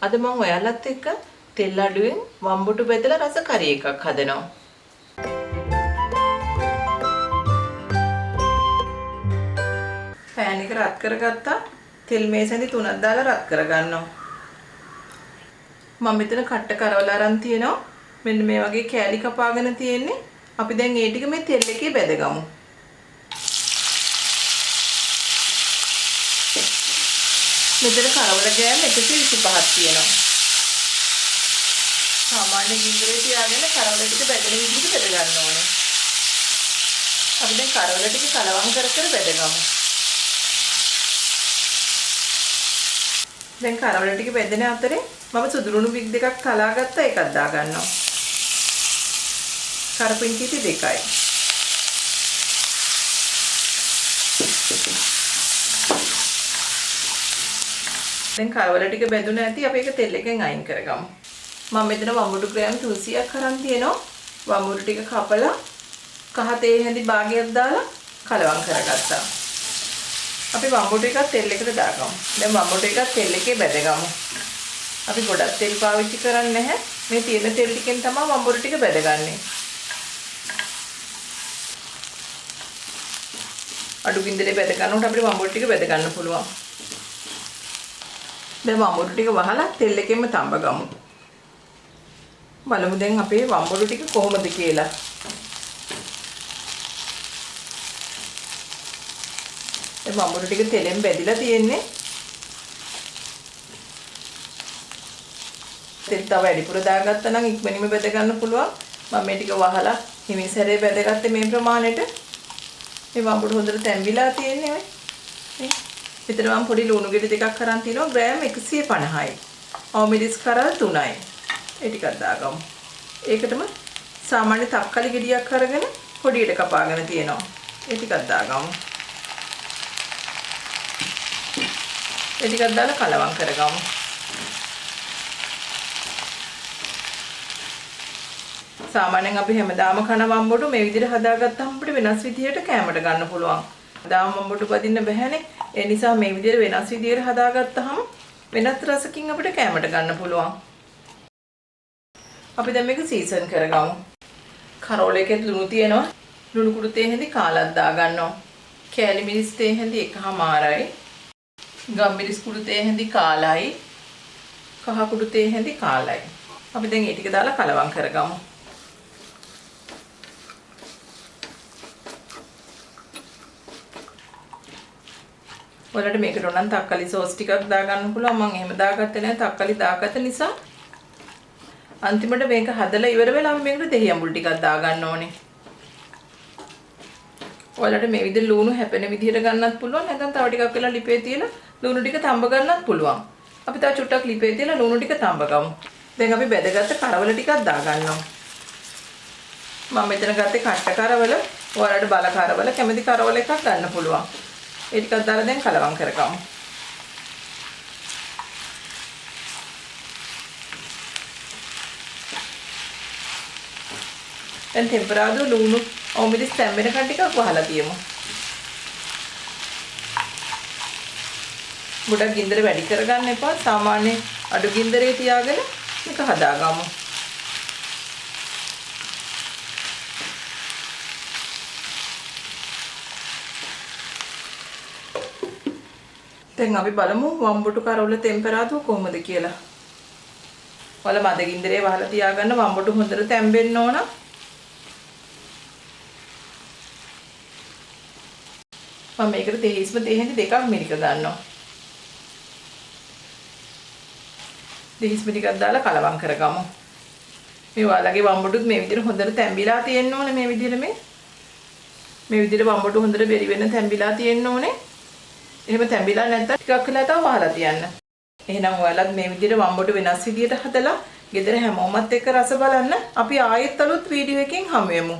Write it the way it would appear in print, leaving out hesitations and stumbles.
අද මම ඔයාලත් එක්ක තෙල් අඩුවෙන් වම්බුටු බෙදලා රස කරි එකක් හදනවා. පෑන් එක රත් කරගත්තා. තෙල් මේසෙන්දි 3ක් දාලා රත් කරගන්නවා. මම මෙතන කට්ට කරවලා අරන් තියෙනවා. මෙන්න මේ වගේ කෑලි කපාගෙන තියෙන්නේ. අපි දැන් ඒ ටික මේ තෙල් එකේ බෙදගමු. මෙතන කරවල ගෑම 125ක් තියෙනවා. සාමාන්‍ය ගින්දරේ තියාගෙන කරවල ටික බෙදෙන විදිහට බෙද ගන්න ඕනේ. අපි දැන් කරවල ටික කලවම් කර කර බෙදගමු. දැන් කරවල ටික බෙදෙන අතරේ මම සුදුරුණු බිග් දෙකක් තලා ගත්තා. ඒකක් දා ගන්නවා. කරපිංචිටි 2යි. දැන් කරවල ටික බෙදුන ඇති අපි ඒක තෙල් එකෙන් අයින් කරගමු. මම මෙතන වම්බුඩු ග්‍රෑම් 300ක් අරන් තියෙනවා. වම්බුඩු ටික කපලා කහ තේ හැඳි භාගයක් දාලා කලවම් කරගත්තා. අපි වම්බුඩු එකක් තෙල් එකට දාගමු. දැන් වම්බුඩු එකක් තෙල් එකේ බෙදගමු. අපි ගොඩක් තෙල් පාවිච්චි කරන්නේ නැහැ. මේ තියෙන තෙල් ටිකෙන් තමයි වම්බුඩු ටික බෙදගන්නේ. අඩු ගින්දරේ බෙද ගන්නකොට අපිට වම්බුඩු ටික බෙද ගන්න පුළුවන්. දැන් වම්බුඩු ටික වහලා තෙල් එකෙන්ම තඹ ගමු. බලමු දැන් අපේ වම්බුඩු ටික කොහොමද කියලා. දැන් වම්බුඩු ටික තෙලෙන් බැදිලා තියෙන්නේ. තෙල් තව වැඩිපුර දාගත්තා නම් ඉක්මනින්ම බෙද ගන්න පුළුවන්. මම මේ ටික වහලා හිමිසරේ බෙදගත්තේ මේ ප්‍රමාණයට. මේ වම්බුඩු හොඳට තැම්බිලා තියෙන්නේ ඔය. මෙතන මම පොඩි ලුණු ගෙඩි දෙකක් අරන් තිනවා ග්‍රෑම් 150යි. අවමිරිස් කරල් 3යි. ඒ ටිකක් දාගමු. ඒකටම සාමාන්‍ය තක්කලි ගෙඩියක් අරගෙන පොඩියට කපාගෙන තියෙනවා. ඒ ටිකක් දාගමු. ඒ ටිකක් දාලා කලවම් කරගමු. සාමාන්‍යයෙන් අපි හැමදාම කන වම්බුඩු මේ විදිහට හදාගත්තාම අපිට වෙනස් විදිහට කෑමට ගන්න පුළුවන්. දාම වම්බුඩු බදින්න බැහැනේ. ඒ නිසා මේ විදිහට වෙනස් විදිහට හදාගත්තාම වෙනත් රසකින් අපිට කෑමට ගන්න පුළුවන්. අපි දැන් මේක සීසන් කරගමු. කරෝල එකේ ලුණු තියෙනවා. ලුණු කුඩු තේ හැඳි කාලක් දා ගන්නවා. කෑලි මිරිස් තේ හැඳි එකමාරයි. ගම්මිරිස් කුඩු තේ හැඳි කාලයි. කහ කුඩු තේ හැඳි කාලයි. අපි දැන් මේ ටික දාලා කලවම් කරගමු. ඔයාලට මේකට උනන් තක්කලි සෝස් ටිකක් දාගන්න පුළුවන්. මම එහෙම දාගත්තේ නැහැ. තක්කලි දාගත්ත නිසා අන්තිමට මේක හදලා ඉවර වෙලා මේකට දෙහි අඹුල් ටිකක් දාගන්න ඕනේ. ඔයාලට මේ විදිහට ලුණු හැපෙන විදිහට ගන්නත් පුළුවන්. නැත්නම් තව ටිකක් වෙලා ලිපේ තියලා ලුණු ටික තඹ ගන්නත් පුළුවන්. අපි තව චුට්ටක් ලිපේ තියලා ලුණු ටික තඹ ගමු. දැන් අපි බෙදගත්ත කරවල ටිකක් දාගන්නවා. මම මෙතන ගත්තේ කට්ට කරවල. ඔයාලට බල කරවල කැමති කරවල එකක් ගන්න පුළුවන්. ඒ ටිකක් දාලා දැන් කලවම් කරගමු. දැන් ටෙම්පරාදු ලුණු අවමිරිස් තැම්බෙනකන් ටිකක් වහලා තියමු. ගොඩක් ගින්දර වැඩි කරගන්න එපා. සාමාන්‍ය අඩු ගින්දරේ තියාගෙන මේක හදාගමු. දැන් අපි බලමු වම්බුටු කරවල ටෙම්පරාදුව කොහොමද කියලා. ඔයාලා මද ගින්දරේ වහලා තියාගන්න. වම්බුටු හොඳට තැම්බෙන්න ඕන. මම මේකට තේහිස්ම තේ හැඳි දෙකක් මිරික ගන්නවා. තේහිස්ම ටිකක් දාලා කලවම් කරගමු. මේ ඔයාලගේ වම්බුටුත් මේ විදිහට හොඳට තැම්බිලා තියෙන්න ඕනේ. මේ විදිහට මේ විදිහට වම්බුටු හොඳට බෙරි වෙන තැම්බිලා තියෙන්න ඕනේ. එහෙම තැඹිලා නැත්නම් ටිකක් වෙලා තව වහලා තියන්න. එහෙනම් ඔයාලත් මේ විදිහට වම්බුඩු වෙනස් විදිහට හදලා ගෙදර හැමෝමත් එක්ක රස බලන්න. අපි ආයෙත් අලුත් වීඩියෝ එකකින් හමු වෙමු.